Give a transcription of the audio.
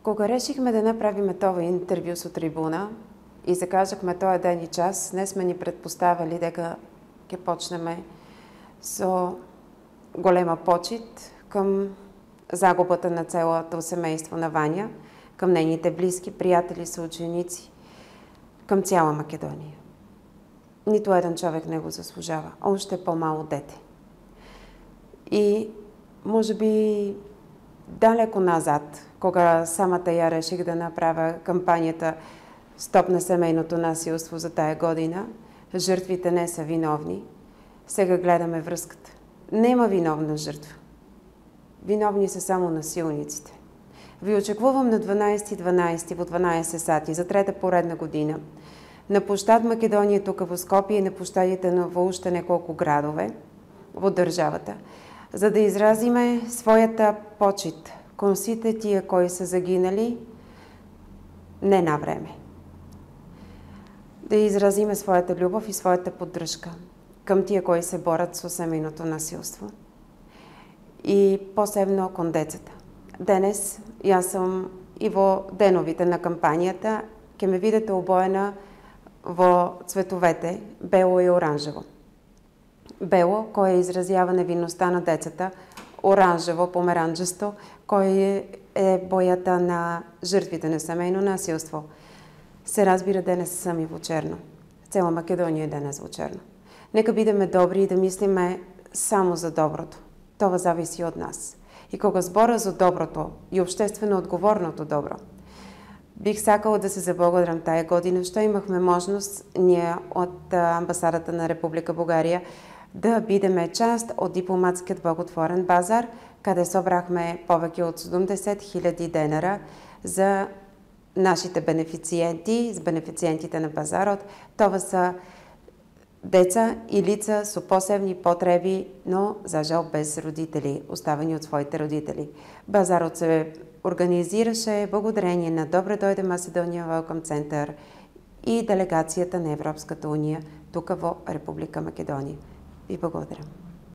Кога решихме да направиме това интервю со трибуна и закажахме този ден и час, не сме ни предпоставили дека ќе почнеме со голема почит към загубата на целото семейство на Ваня, към нейните близки, приятели, съученици, към цяла Македония. Нито един човек не го заслужава, а още по-мало дете. И може би далеко назад, кога самата я реших да направя кампанията Стоп на семейното насилство за тая година, жертвите не са виновни. Сега гледаме връзката. Нема виновна жертва. Виновни са само насилниците. Ви очекувам на 12.12 во 12 сати за трета поредна година на площад Македония тук во Скопие и на площадите на во уште неколку градове во државата, за да изразиме своята почит кон сите тие кои са загинали не на време. Да изразиме своята љубов и своята поддршка към тие кои се борат со семейното насилство и посебно кон децата. Денес јас сум и во деновите на кампањата ќе ме видите обоена во цветовете бело и оранжево. Бело, кое изразява невинността на децата, оранжево, померанџесто, кое е бојата на жртвите на семейно насилство. Се разбира, денес сам и во черно. Цела Македонија е денес во черно. Нека бидеме добри и да мислиме само за доброто. Това зависи од нас. И кога збора за доброто и обштествено одговорното добро, бих сакала да се заблагодарам тая година, што имахме можност ние од амбасадата на Република Бугарија да бидеме част од дипломатскиот благотворен базар, каде собрахме повеќе од 70.000 денара за нашите бенефициенти, с бенефициентите на базарот. Това са деца и лица со посебни потреби, но за жал без родители, оставени од своите родители. Базарот се организираше благодарение на Добре дојде Македонија Welcome Center и делегацијата на Европската унија тука во Република Македонија. Ви благодарам.